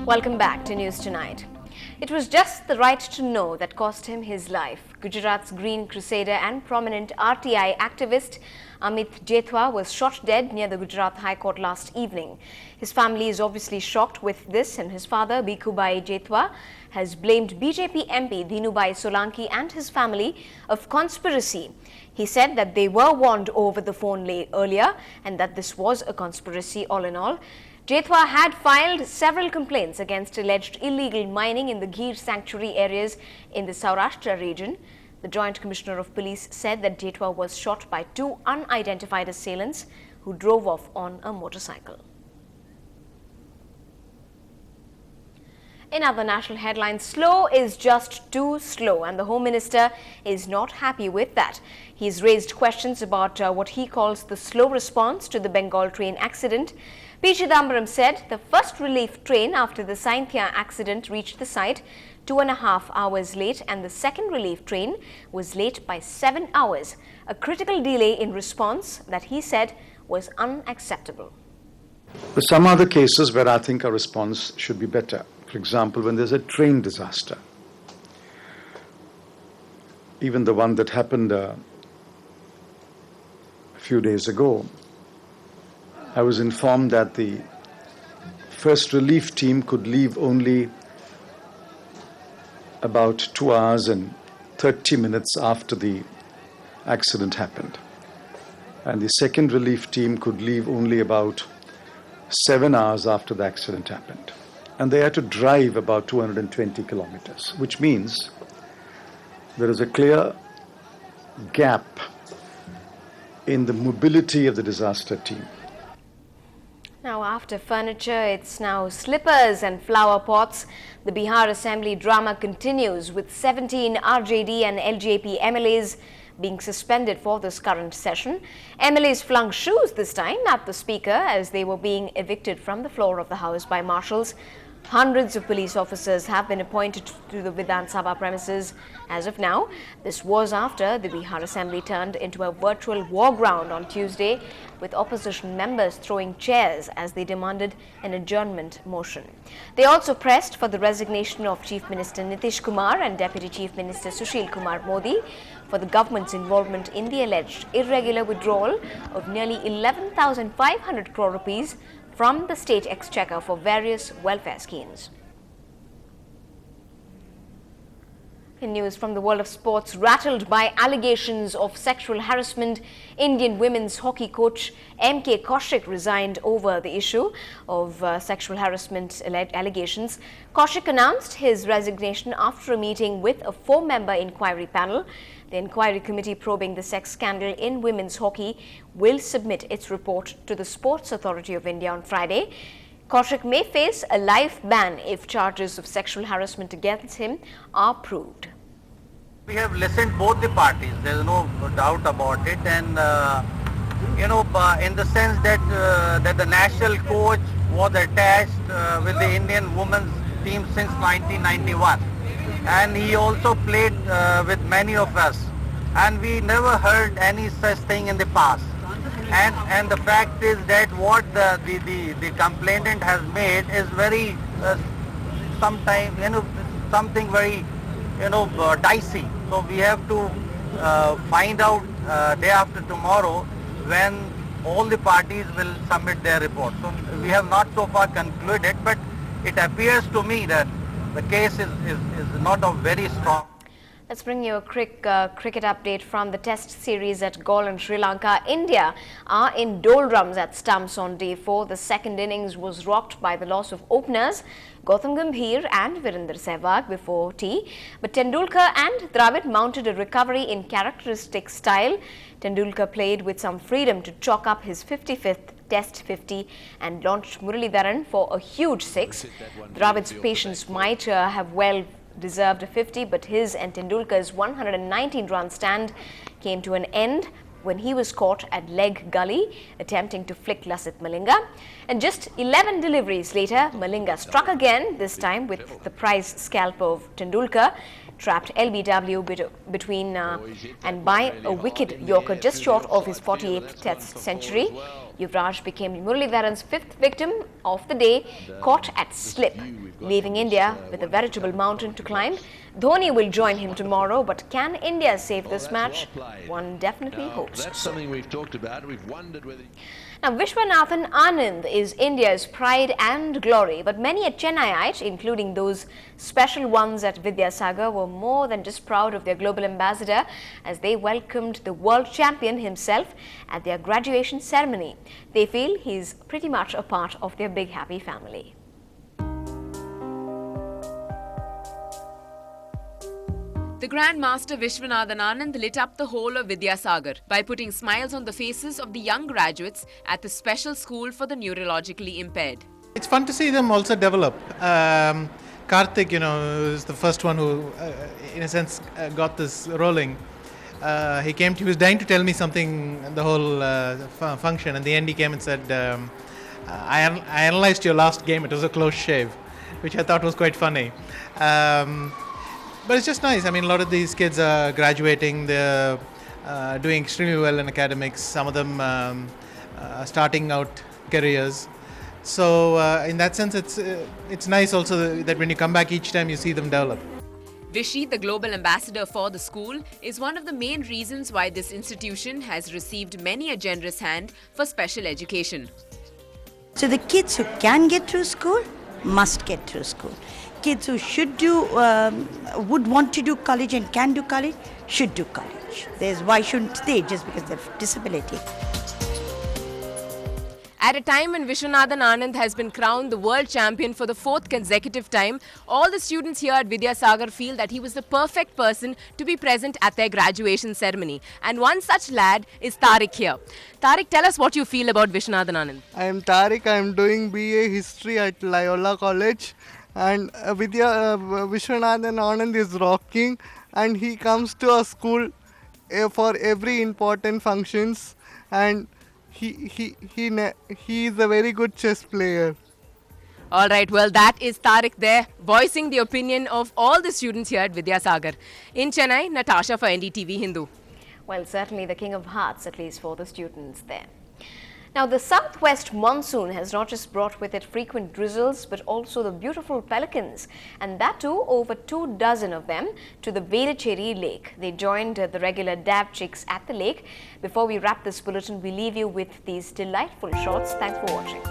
Welcome back to News Tonight. It was just the right to know that cost him his life. Gujarat's Green Crusader and prominent RTI activist Amit Jethwa was shot dead near the Gujarat High Court last evening. His family is obviously shocked with this, and his father, Bhikhubai Jethwa, has blamed BJP MP Dinubai Solanki and his family of conspiracy. He said that they were warned over the phone earlier and that this was a conspiracy all in all. Jethwa had filed several complaints against alleged illegal mining in the Gir sanctuary areas in the Saurashtra region. The Joint Commissioner of Police said that Jethwa was shot by two unidentified assailants who drove off on a motorcycle. In other national headlines, slow is just too slow, and the Home Minister is not happy with that. He's raised questions about what he calls the slow response to the Bengal train accident. P. Chidambaram said the first relief train after the Sainthia accident reached the site 2.5 hours late, and the second relief train was late by 7 hours, a critical delay in response that he said was unacceptable. There are some other cases where I think our response should be better. For example, when there's a train disaster, even the one that happened a few days ago, I was informed that the first relief team could leave only about 2 hours and 30 minutes after the accident happened. And the second relief team could leave only about 7 hours after the accident happened. And they had to drive about 220 kilometers, which means there is a clear gap in the mobility of the disaster team. Now, after furniture, it's now slippers and flower pots. The Bihar Assembly drama continues, with 17 RJD and LJP MLAs being suspended for this current session. MLAs flung shoes this time at the Speaker as they were being evicted from the floor of the House by marshals. Hundreds of police officers have been appointed to the Vidhan Sabha premises as of now. This was after the Bihar Assembly turned into a virtual war ground on Tuesday, with opposition members throwing chairs as they demanded an adjournment motion. They also pressed for the resignation of Chief Minister Nitish Kumar and Deputy Chief Minister Sushil Kumar Modi for the government's involvement in the alleged irregular withdrawal of nearly 11,500 crore rupees from the state exchequer for various welfare schemes. In news from the world of sports, rattled by allegations of sexual harassment, Indian women's hockey coach M.K. Kaushik resigned over the issue of sexual harassment allegations. Kaushik announced his resignation after a meeting with a 4-member inquiry panel. The inquiry committee probing the sex scandal in women's hockey will submit its report to the Sports Authority of India on Friday. Kaushik may face a life ban if charges of sexual harassment against him are proved. We have listened both the parties, there is no doubt about it, and in the sense that the national coach was attached with the Indian women's team since 1991, and he also played with many of us, and we never heard any such thing in the past. And the fact is that what the complainant has made is very something very dicey. So we have to find out day after tomorrow when all the parties will submit their report. So we have not so far concluded, but it appears to me that the case is not of very strong. Let's bring you a quick cricket update from the test series at Galle in Sri Lanka. India are in doldrums at stumps on day 4. The second innings was rocked by the loss of openers Gautam Gambhir and Virender Sehwag before tea. But Tendulkar and Dravid mounted a recovery in characteristic style. Tendulkar played with some freedom to chalk up his 55th Test 50 and launched Muralidharan for a huge 6. Dravid's patience might have well deserved a 50, but his and Tendulkar's 119-run stand came to an end when he was caught at leg gully attempting to flick Lasith Malinga. And just 11 deliveries later, Malinga struck again, this time with the prize scalp of Tendulkar, trapped LBW between and by a wicked Yorker just short of his 48th Test century. Yuvraj became Muralidharan's fifth victim of the day, caught at slip, leaving India with a veritable mountain to climb. Dhoni will join him tomorrow, but can India save this match? One definitely hopes. That's something we've talked about. We've wondered whether... Now, Vishwanathan Anand is India's pride and glory, but many a Chennaiite, including those special ones at Vidyasagar, were more than just proud of their global ambassador as they welcomed the world champion himself at their graduation ceremony. They feel he's pretty much a part of their big happy family. The Grand Master Vishwanathan Anand lit up the whole of Vidyasagar by putting smiles on the faces of the young graduates at the special school for the neurologically impaired. It's fun to see them also develop. Karthik, is the first one who, in a sense, got this rolling. He was dying to tell me something, the whole function. And the end he came and said, I analyzed your last game, it was a close shave, which I thought was quite funny. But it's just nice. I mean, a lot of these kids are graduating, they're doing extremely well in academics, some of them are starting out careers. So in that sense, it's nice also that when you come back each time, you see them develop. Vishy, the global ambassador for the school, is one of the main reasons why this institution has received many a generous hand for special education. So the kids who can get through school must get through school. Kids who would want to do college and can do college, should do college. Why shouldn't they, just because they have disability? At a time when Vishwanathan Anand has been crowned the world champion for the fourth consecutive time, all the students here at Vidyasagar feel that he was the perfect person to be present at their graduation ceremony. And one such lad is Tariq here. Tariq, tell us what you feel about Vishwanathan Anand. I am Tariq. I am doing BA History at Loyola College. And Vishwanathan Anand is rocking, and he comes to our school for every important functions, and he is a very good chess player. All right, well, that is Tariq there, voicing the opinion of all the students here at Vidyasagar. In Chennai, Natasha for NDTV Hindu. Well, certainly the king of hearts, at least for the students there. Now, the southwest monsoon has not just brought with it frequent drizzles, but also the beautiful pelicans, and that too over 24 of them, to the Velachery lake. They joined the regular dab chicks at the lake. Before we wrap this bulletin, we leave you with these delightful shots. Thanks for watching.